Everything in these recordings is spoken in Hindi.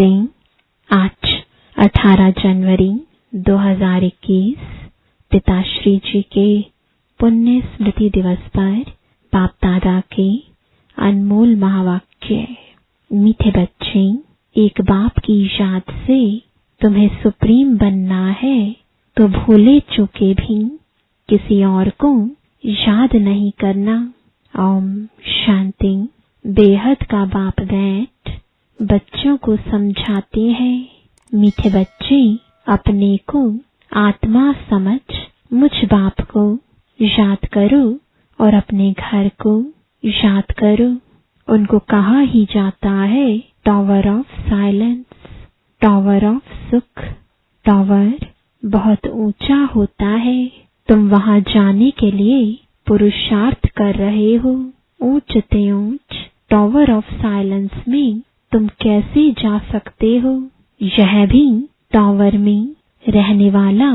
शांति। आज 18 जनवरी 2021 पिताश्री जी के पुण्य स्मृति दिवस पर बाप दादा के अनमोल महावाक्य। मीठे बच्चे, एक बाप की याद से तुम्हें सुप्रीम बनना है तो भूले चूके भी किसी और को याद नहीं करना। ओम शांति। बेहद का बाप बैठ बच्चों को समझाते हैं। मीठे बच्चे, अपने को आत्मा समझ मुझ बाप को याद करो और अपने घर को याद करो। उनको कहा ही जाता है tower of silence, tower of सुख। टावर बहुत ऊंचा होता है। तुम वहां जाने के लिए पुरुषार्थ कर रहे हो। ऊंच ते ऊंच टावर ऑफ साइलेंस में तुम कैसे जा सकते हो? यह भी टावर में रहने वाला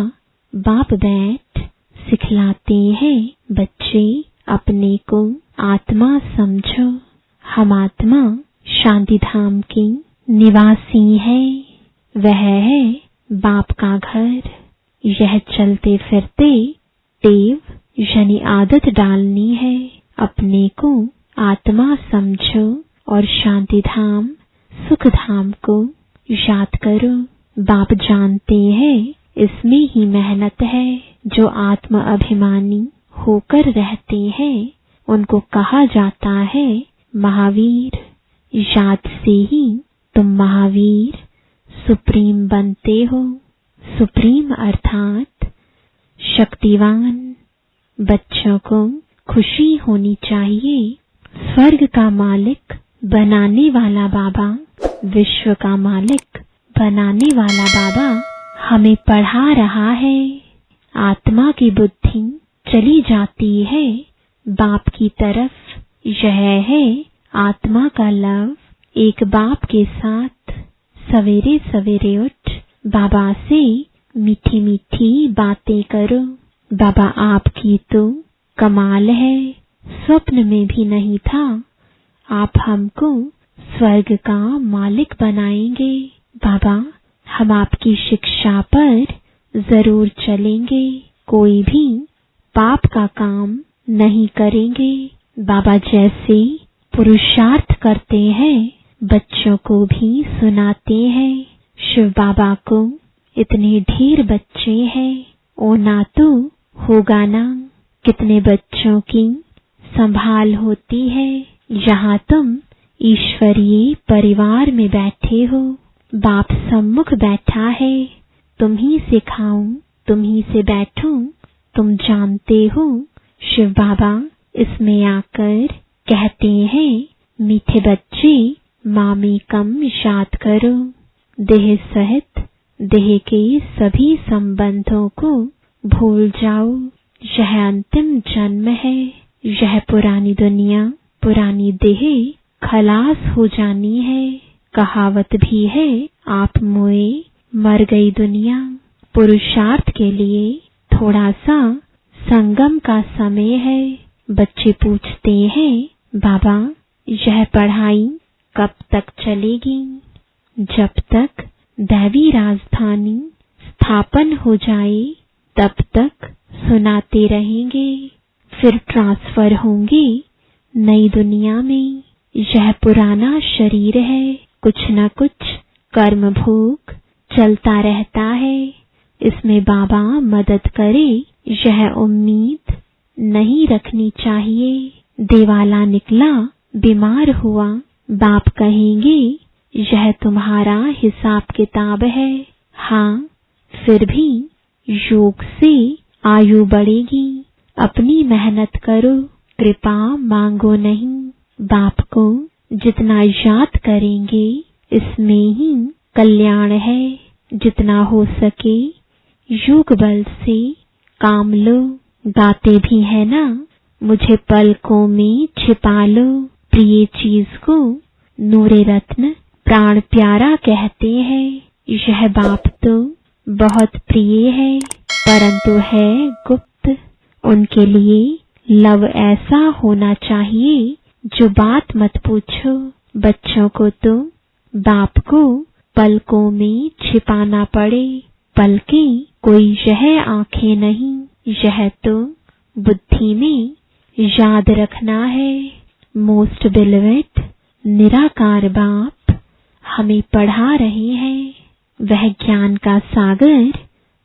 बाप बैठ सिखलाते हैं। बच्चे, अपने को आत्मा समझो। हम आत्मा शांति धाम की निवासी है। वह है बाप का घर। यह चलते फिरते टेव यानी आदत डालनी है। अपने को आत्मा समझो और शांति धाम सुख धाम को याद करो। बाप जानते हैं इसमें ही मेहनत है। जो आत्म अभिमानी होकर रहते हैं उनको कहा जाता है महावीर। याद से ही तुम महावीर सुप्रीम बनते हो। सुप्रीम अर्थात शक्तिवान। बच्चों को खुशी होनी चाहिए। स्वर्ग का मालिक बनाने वाला बाबा, विश्व का मालिक बनाने वाला बाबा हमें पढ़ा रहा है। आत्मा की बुद्धि चली जाती है बाप की तरफ। यह है आत्मा का लव। एक बाप के साथ सवेरे सवेरे उठ बाबा से मीठी मीठी बातें करो। बाबा, आपकी तो कमाल है। स्वप्न में भी नहीं था आप हमको स्वर्ग का मालिक बनाएंगे। बाबा, हम आपकी शिक्षा पर जरूर चलेंगे। कोई भी पाप का काम नहीं करेंगे। बाबा जैसे पुरुषार्थ करते हैं बच्चों को भी सुनाते हैं। शिव बाबा को इतने ढेर बच्चे हैं, ओना तो होगा ना। कितने बच्चों की संभाल होती है। यहाँ तुम ईश्वरीय परिवार में बैठे हो। बाप सम्मुख बैठा है। तुम ही से खाऊं, तुम ही से बैठूं, तुम जानते हो। शिव बाबा इसमें आकर कहते हैं मीठे बच्चे, मामी कम याद करो। देह सहित देह के सभी संबंधों को भूल जाओ। यह अंतिम जन्म है। यह पुरानी दुनिया, पुरानी देह खलास हो जानी है। कहावत भी है, आप मोए मर गई दुनिया। पुरुषार्थ के लिए थोड़ा सा संगम का समय है। बच्चे पूछते हैं, बाबा यह पढ़ाई कब तक चलेगी? जब तक दैवी राजधानी स्थापन हो जाए तब तक सुनाते रहेंगे। फिर ट्रांसफर होंगे नई दुनिया में। यह पुराना शरीर है। कुछ न कुछ कर्म भोग चलता रहता है। इसमें बाबा मदद करे यह उम्मीद नहीं रखनी चाहिए। देवाला निकला, बीमार हुआ, बाप कहेंगे यह तुम्हारा हिसाब किताब है। हाँ, फिर भी योग से आयु बढ़ेगी। अपनी मेहनत करो, कृपा मांगो नहीं। बाप को जितना याद करेंगे इसमें ही कल्याण है। जितना हो सके योग बल से काम लो। गाते भी है ना, मुझे पलकों में छिपा लो। प्रिय चीज को नूरे रत्न प्राण प्यारा कहते हैं। यह बाप तो बहुत प्रिय है परंतु है गुप्त। उनके लिए लव ऐसा होना चाहिए जो बात मत पूछो। बच्चों को तो बाप को पलकों में छिपाना पड़े। पलकें कोई यह आंखें नहीं, यह तो बुद्धि में याद रखना है। मोस्ट बिलीवेड, निराकार बाप हमें पढ़ा रहे हैं। वह ज्ञान का सागर,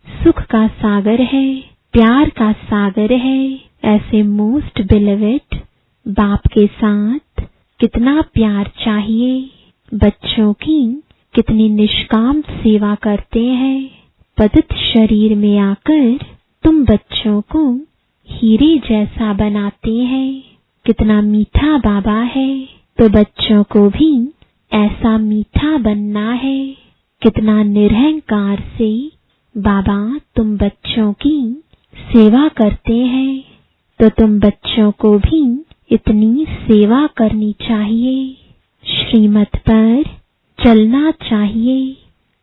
सुख का सागर है, प्यार का सागर है। ऐसे मोस्ट बिलीवेड बाप के साथ कितना प्यार चाहिए। बच्चों की कितनी निष्काम सेवा करते हैं। पतित शरीर में आकर तुम बच्चों को हीरे जैसा बनाते हैं। कितना मीठा बाबा है, तो बच्चों को भी ऐसा मीठा बनना है। कितना निरहंकार से बाबा तुम बच्चों की सेवा करते हैं, तो तुम बच्चों को भी इतनी सेवा करनी चाहिए। श्रीमत पर चलना चाहिए।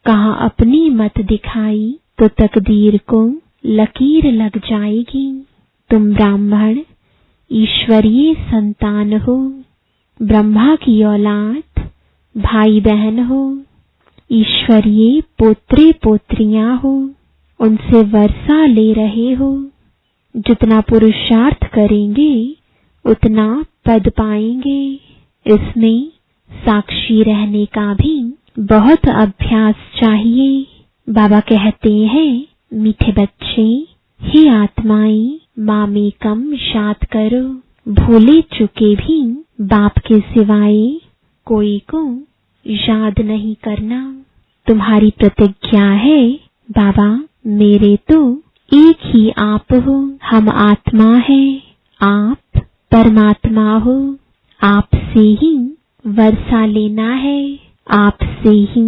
कहाँ अपनी मत दिखाई तो तकदीर को लकीर लग जाएगी। तुम ब्राह्मण ईश्वरीय संतान हो, ब्रह्मा की औलाद, भाई बहन हो, ईश्वरीय पोत्रे पोत्रियां हो, उनसे वर्षा ले रहे हो। जितना पुरुषार्थ करेंगे उतना पद पाएंगे। इसमें साक्षी रहने का भी बहुत अभ्यास चाहिए। बाबा कहते हैं, मीठे बच्चे, हे आत्माएं, मामेकम याद करो। भूले चुके भी बाप के सिवाय कोई को याद नहीं करना। तुम्हारी प्रतिज्ञा है, बाबा मेरे तो एक ही आप हो। हम आत्मा हैं, आप परमात्मा हो। आपसे ही वर्षा लेना है, आपसे ही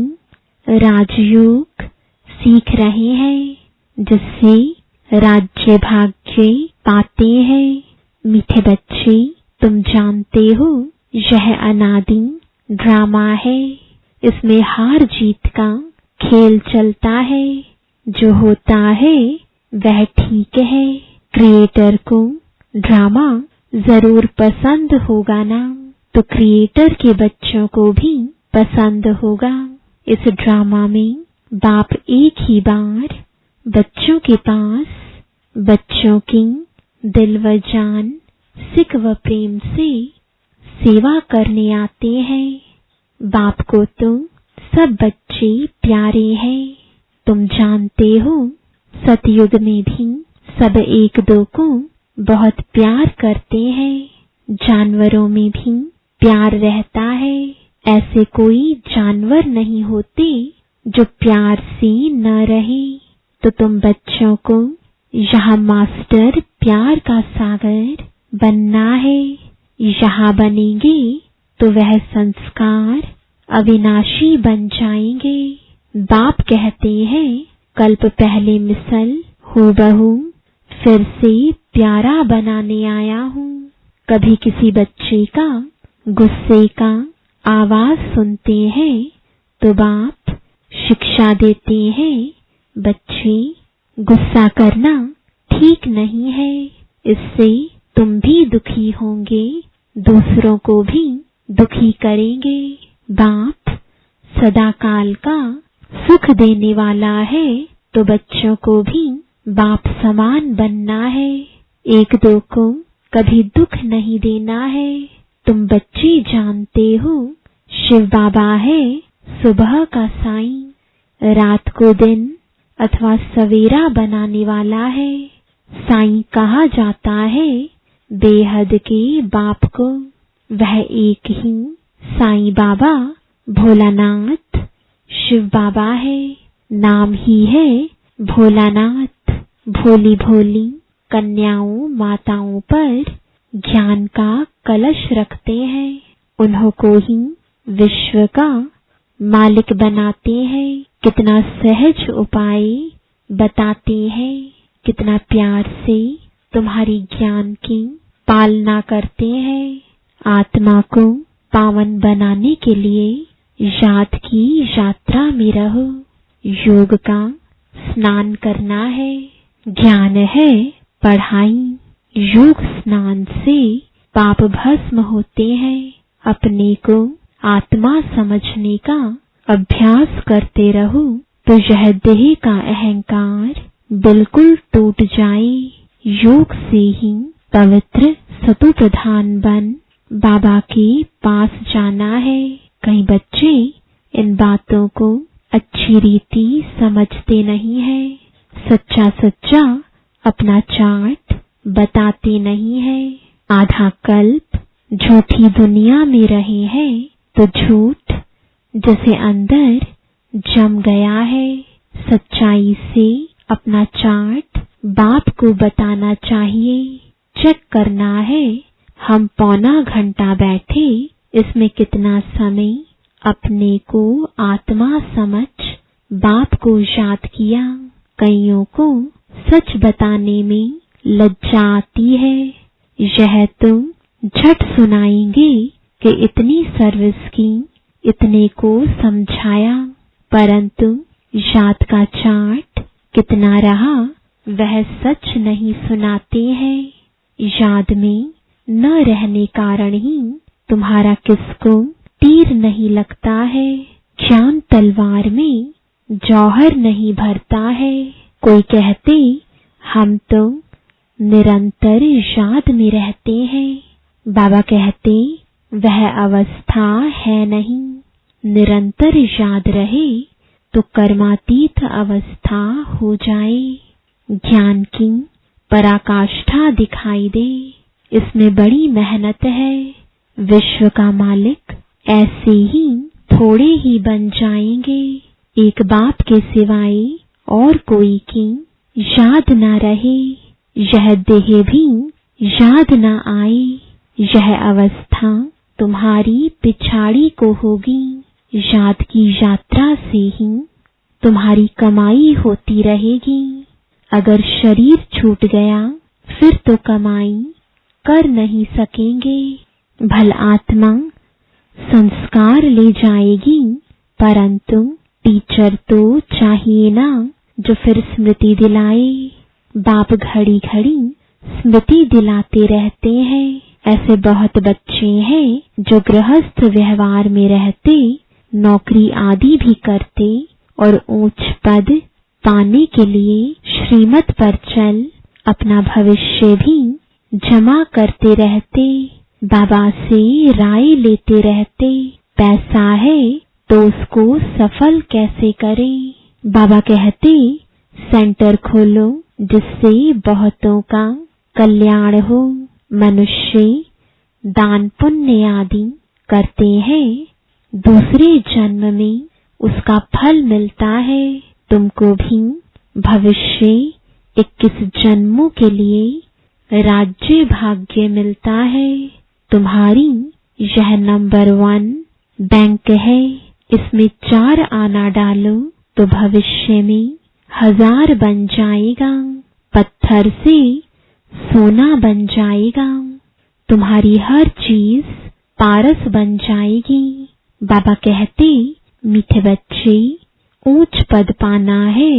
राजयोग सीख रहे हैं, जिससे राज्य भाग्य पाते हैं। मीठे बच्चे, तुम जानते हो यह अनादि ड्रामा है। इसमें हार जीत का खेल चलता है। जो होता है वह ठीक है। क्रिएटर को ड्रामा जरूर पसंद होगा ना, तो क्रिएटर के बच्चों को भी पसंद होगा। इस ड्रामा में बाप एक ही बार बच्चों के पास बच्चों की दिल व जान, सिक व प्रेम से सेवा करने आते हैं। बाप को तो सब बच्चे प्यारे हैं। तुम जानते हो, सतयुग में भी सब एक दो को बहुत प्यार करते हैं। जानवरों में भी प्यार रहता है। ऐसे कोई जानवर नहीं होते जो प्यार से न रहे। तो तुम बच्चों को यहाँ मास्टर प्यार का सागर बनना है। यहाँ बनेंगे तो वह संस्कार अविनाशी बन जाएंगे। बाप कहते हैं, कल्प पहले मिसल हूबहू फिर से प्यारा बनाने आया हूँ। कभी किसी बच्चे का गुस्से का आवाज सुनते हैं तो बाप शिक्षा देते हैं, बच्चे गुस्सा करना ठीक नहीं है। इससे तुम भी दुखी होंगे, दूसरों को भी दुखी करेंगे। बाप सदा काल का सुख देने वाला है, तो बच्चों को भी बाप समान बनना है। एक दो को कभी दुख नहीं देना है। तुम बच्चे जानते हो, शिव बाबा है सुबह का साईं, रात को दिन अथवा सवेरा बनाने वाला है। साईं कहा जाता है बेहद के बाप को। वह एक ही साईं बाबा भोलानाथ शिव बाबा है। नाम ही है भोलानाथ। भोली भोली कन्याओं माताओं पर ज्ञान का कलश रखते हैं। उन्हों को ही विश्व का मालिक बनाते हैं। कितना सहज उपाय बताते हैं, कितना प्यार से तुम्हारी ज्ञान की पालना करते हैं। आत्मा को पावन बनाने के लिए याद की यात्रा में रहो। योग का स्नान करना है, ज्ञान है पढ़ाई। योग स्नान से पाप भस्म होते हैं। अपने को आत्मा समझने का अभ्यास करते रहो तो यह देह का अहंकार बिल्कुल टूट जाए। योग से ही पवित्र सतो प्रधान बन बाबा के पास जाना है। कई बच्चे इन बातों को अच्छी रीति समझते नहीं है। सच्चा सच्चा अपना चार्ट बताते नहीं है। आधा कल्प झूठी दुनिया में रहे हैं तो झूठ जैसे अंदर जम गया है। सच्चाई से अपना चार्ट बाप को बताना चाहिए। चेक करना है, हम पौना घंटा बैठे, इसमें कितना समय अपने को आत्मा समझ बाप को याद किया। कईयों को सच बताने में लज्जा आती है। यह तुम झट सुनाएंगे कि इतनी सर्विस की, इतने को समझाया, परंतु याद का चार्ट कितना रहा वह सच नहीं सुनाते हैं। याद में न रहने कारण ही तुम्हारा किसको तीर नहीं लगता है। ज्ञान तलवार में जौहर नहीं भरता है। कोई कहते हम तो निरंतर याद में रहते हैं। बाबा कहते वह अवस्था है नहीं। निरंतर याद रहे तो कर्मातीत अवस्था हो जाए। ज्ञान की पराकाष्ठा दिखाई दे, इसमें बड़ी मेहनत है। विश्व का मालिक ऐसे ही थोड़े ही बन जाएंगे। एक बाप के सिवाय और कोई की याद ना रहे, यह देह भी याद ना आए। यह अवस्था तुम्हारी पिछाड़ी को होगी। याद की यात्रा से ही तुम्हारी कमाई होती रहेगी। अगर शरीर छूट गया फिर तो कमाई कर नहीं सकेंगे। भल आत्मा संस्कार ले जाएगी, परंतु टीचर तो चाहिए ना जो फिर स्मृति दिलाए। बाप घड़ी घड़ी स्मृति दिलाते रहते हैं। ऐसे बहुत बच्चे हैं जो गृहस्थ व्यवहार में रहते, नौकरी आदि भी करते और ऊंच पद पाने के लिए श्रीमत पर चल अपना भविष्य भी जमा करते रहते। बाबा से राय लेते रहते, पैसा है तो उसको सफल कैसे करें। बाबा कहते सेंटर खोलो जिससे बहुतों का कल्याण हो। मनुष्य दान पुण्य आदि करते हैं, दूसरे जन्म में उसका फल मिलता है। तुमको भी भविष्य 21 जन्मों के लिए राज्य भाग्य मिलता है। तुम्हारी यह नंबर 1 बैंक है, इसमें 4 आना डालो तो भविष्य में 1000 बन जाएगा। पत्थर से सोना बन जाएगा। तुम्हारी हर चीज पारस बन जाएगी। बाबा कहते मीठे बच्चे, ऊंच पद पाना है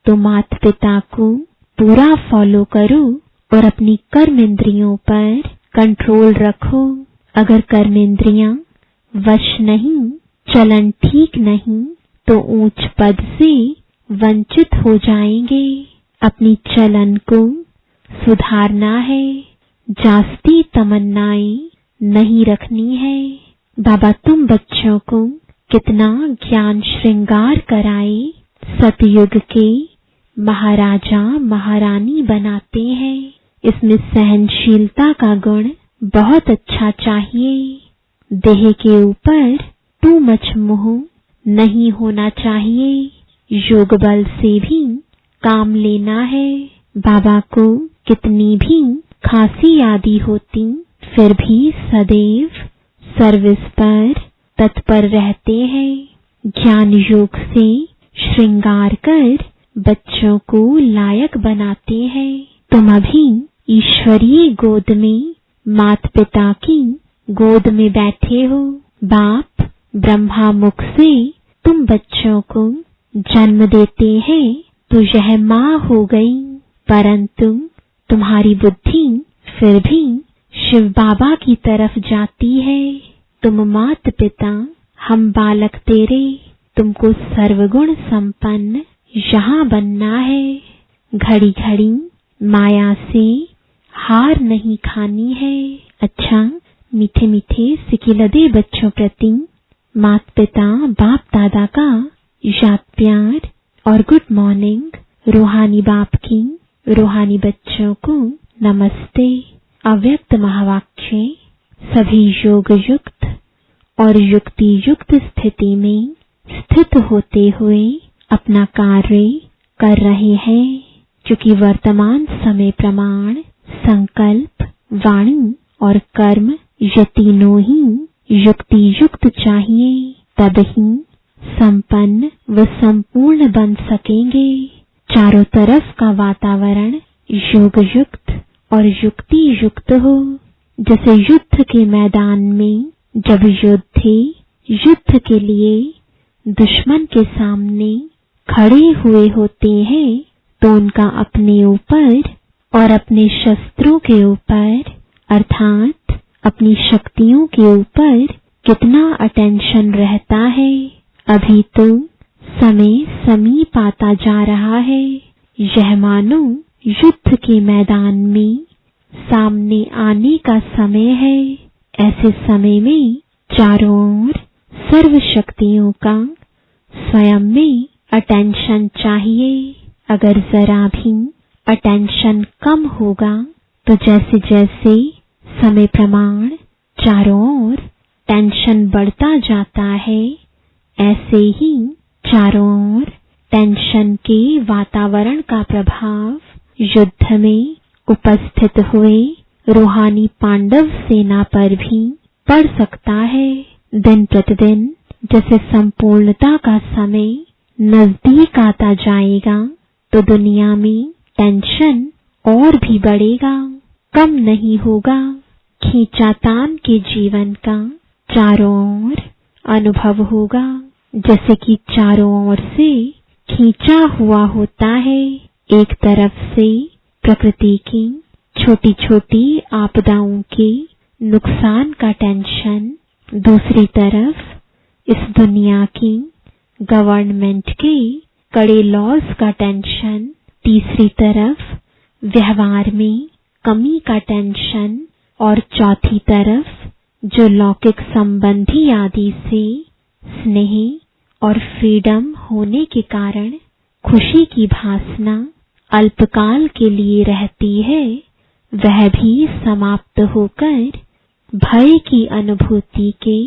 तो माता पिता को पूरा फॉलो करो और अपनी कर्म इंद्रियों पर कंट्रोल रखो। अगर कर्म इंद्रियां वश नहीं, चलन ठीक नहीं तो ऊंच पद से वंचित हो जाएंगे। अपनी चलन को सुधारना है, जास्ती तमन्नाएं नहीं रखनी है। बाबा तुम बच्चों को कितना ज्ञान श्रृंगार कराए, सतयुग के महाराजा महारानी बनाते हैं। इसमें सहनशीलता का गुण बहुत अच्छा चाहिए। देह के ऊपर टू मच मोह नहीं होना चाहिए। योग बल से भी काम लेना है। बाबा को कितनी भी खांसी आदि होती फिर भी सदैव सर्विस पर तत्पर रहते हैं। ज्ञान योग से श्रृंगार कर बच्चों को लायक बनाते हैं। तुम अभी ईश्वरीय गोद में माता पिता की गोद में बैठे हो। बाप ब्रह्मा मुख से तुम बच्चों को जन्म देते हैं तो यह माँ हो गई, परंतु तुम्हारी बुद्धि फिर भी शिव बाबा की तरफ जाती है। तुम माता पिता, हम बालक तेरे, तुमको सर्वगुण संपन्न यहाँ बनना है। घड़ी घड़ी माया से हार नहीं खानी है। अच्छा, मीठे मीठे सिकिलदे बच्चों प्रति माता पिता बाप दादा का याद प्यार और गुड मॉर्निंग। रूहानी बाप की रूहानी बच्चों को नमस्ते। अव्यक्त महावाक्य। सभी योग युक्त और युक्ति युक्त स्थिति में स्थित होते हुए अपना कार्य कर रहे हैं, क्योंकि वर्तमान समय प्रमाण संकल्प, वाणी और कर्म ये तीनों ही युक्ति युक्त चाहिए, तब ही संपन्न व संपूर्ण बन सकेंगे। चारों तरफ का वातावरण योग युक्त और युक्ति युक्त हो। जैसे युद्ध के मैदान में जब योद्धे युद्ध के लिए दुश्मन के सामने खड़े हुए होते हैं, तो उनका अपने ऊपर और अपने शस्त्रों के ऊपर अर्थात अपनी शक्तियों के ऊपर कितना अटेंशन रहता है। अभी तो समय समीप आता जा रहा है। यह मानो युद्ध के मैदान में सामने आने का समय है। ऐसे समय में चारों ओर सर्व शक्तियों का स्वयं में अटेंशन चाहिए। अगर जरा भी अटेंशन कम होगा तो जैसे जैसे समय प्रमाण चारों ओर टेंशन बढ़ता जाता है, ऐसे ही चारों ओर टेंशन के वातावरण का प्रभाव युद्ध में उपस्थित हुए रूहानी पांडव सेना पर भी पड़ सकता है। दिन प्रतिदिन जैसे संपूर्णता का समय नजदीक आता जाएगा, तो दुनिया में टेंशन और भी बढ़ेगा, कम नहीं होगा। खींचातान के जीवन का चारों ओर अनुभव होगा, जैसे कि चारों ओर से खींचा हुआ होता है। एक तरफ से प्रकृति की छोटी छोटी आपदाओं के नुकसान का टेंशन, दूसरी तरफ इस दुनिया की गवर्नमेंट के कड़े लॉज का टेंशन, तीसरी तरफ व्यवहार में कमी का टेंशन और चौथी तरफ जो लौकिक संबंधी आदि से स्नेह और फ्रीडम होने के कारण खुशी की भासना अल्पकाल के लिए रहती है, वह भी समाप्त होकर भय की अनुभूति के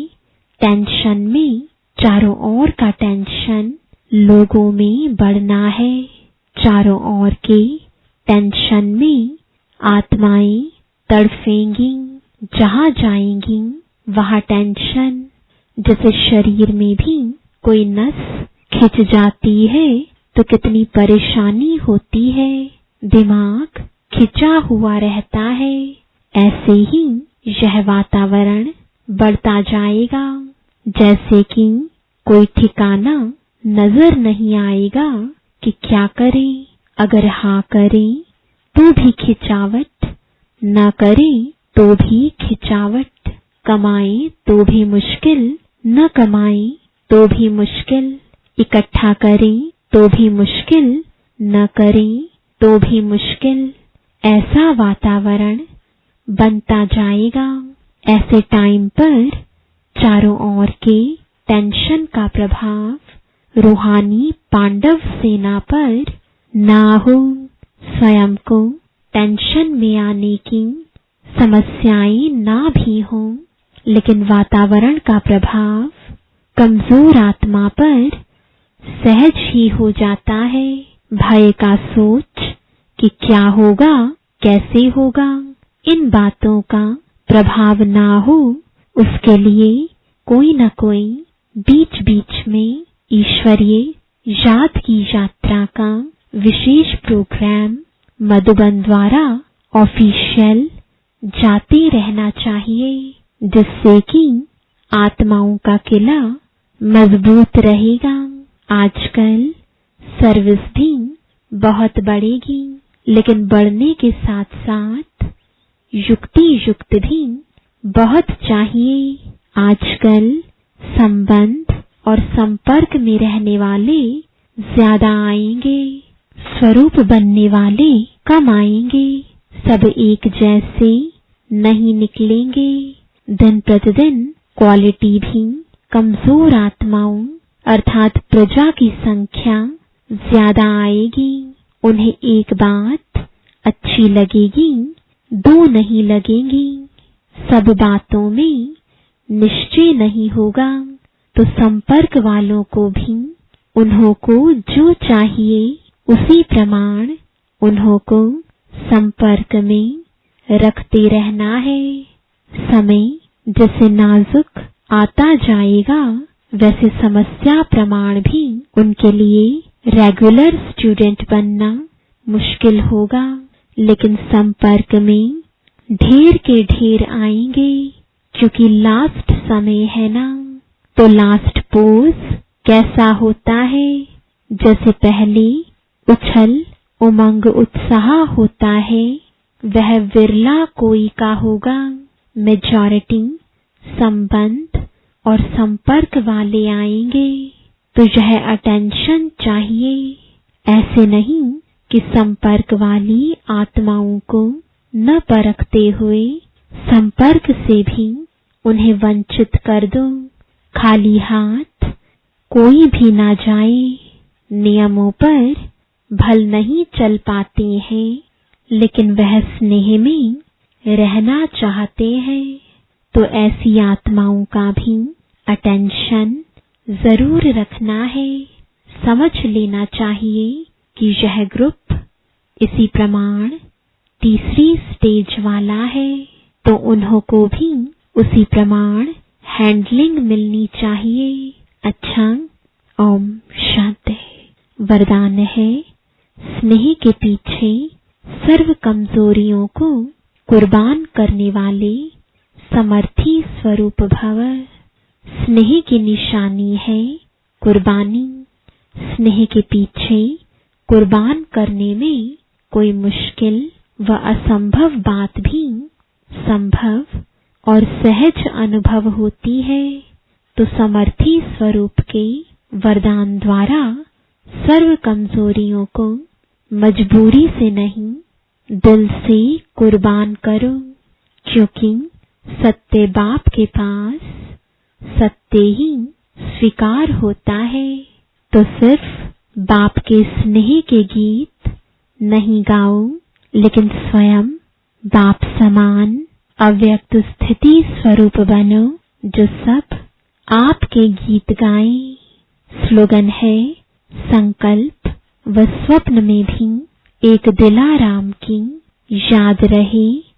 टेंशन में चारों ओर का टेंशन लोगों में बढ़ना है। चारों ओर के टेंशन में आत्माएं तड़फेंगी, जहां जाएंगी वहां टेंशन। जैसे शरीर में भी कोई नस खिंच जाती है तो कितनी परेशानी होती है, दिमाग खिंचा हुआ रहता है। ऐसे ही यह वातावरण बढ़ता जाएगा, जैसे कि कोई ठिकाना नजर नहीं आएगा कि क्या करें। अगर हाँ करें तो भी खिंचावट, न करें तो भी खिंचावट, कमाएं तो भी मुश्किल, न कमाएं तो भी मुश्किल, इकट्ठा करें तो भी मुश्किल, न करें तो भी मुश्किल। ऐसा वातावरण बनता जाएगा। ऐसे टाइम पर चारों ओर के टेंशन का प्रभाव रूहानी पांडव सेना पर ना हो। स्वयं को टेंशन में आने की समस्याएं ना भी हों, लेकिन वातावरण का प्रभाव कमजोर आत्मा पर सहज ही हो जाता है। भय का सोच कि क्या होगा, कैसे होगा, इन बातों का प्रभाव ना हो, उसके लिए कोई न कोई बीच बीच में ईश्वरीय याद की यात्रा का विशेष प्रोग्राम मधुबन द्वारा ऑफिशियल जाते रहना चाहिए, जिससे कि आत्माओं का किला मजबूत रहेगा। आजकल सर्विस भी बहुत बढ़ेगी, लेकिन बढ़ने के साथ साथ युक्ति युक्त भी बहुत चाहिए। आजकल संबंध और संपर्क में रहने वाले ज्यादा आएंगे, स्वरूप बनने वाले कम आएंगे। सब एक जैसे नहीं निकलेंगे। दिन प्रतिदिन क्वालिटी भी कमजोर आत्माओं अर्थात प्रजा की संख्या ज्यादा आएगी। उन्हें एक बात अच्छी लगेगी, दो नहीं लगेंगी। सब बातों में निश्चय नहीं होगा, तो संपर्क वालों को भी उन्हों को जो चाहिए उसी प्रमाण उन्हों को संपर्क में रखते रहना है। समय जैसे नाजुक आता जाएगा, वैसे समस्या प्रमाण भी उनके लिए रेगुलर स्टूडेंट बनना मुश्किल होगा। लेकिन संपर्क में ढेर के ढेर आएंगे, क्योंकि लास्ट समय है ना। तो लास्ट पोज कैसा होता है? जैसे पहले उछल उमंग उत्साह होता है, वह विरला कोई का होगा। मेजॉरिटी संबंध और संपर्क वाले आएंगे। तो यह अटेंशन चाहिए। ऐसे नहीं कि संपर्क वाली आत्माओं को न परखते हुए संपर्क से भी उन्हें वंचित कर दो। खाली हाथ कोई भी ना जाए। नियमों पर भल नहीं चल पाते हैं, लेकिन वह स्नेह में रहना चाहते हैं। तो ऐसी आत्माओं का भी अटेंशन जरूर रखना है। समझ लेना चाहिए कि यह ग्रुप इसी प्रमाण तीसरी स्टेज वाला है, तो उन्हों को भी उसी प्रमाण हैंडलिंग मिलनी चाहिए। अच्छा, ओम शांति। वरदान है, स्नेह के पीछे सर्व कमजोरियों को कुर्बान करने वाले समर्थी स्वरूप भव। स्नेह की निशानी है कुर्बानी। स्नेह के पीछे कुर्बान करने में कोई मुश्किल व असंभव बात भी संभव और सहज अनुभव होती है। तो समर्थी स्वरूप के वरदान द्वारा सर्व कमजोरियों को मजबूरी से नहीं, दिल से कुर्बान करो। क्योंकि सत्य बाप के पास सत्य ही स्वीकार होता है। तो सिर्फ बाप के स्नेह के गीत नहीं गाओ, लेकिन स्वयं बाप समान अव्यक्त स्थिति स्वरूप बनो, जो सब आपके गीत गाएं। स्लोगन है, संकल्प व स्वप्न में भी एक दिलाराम की याद रहे।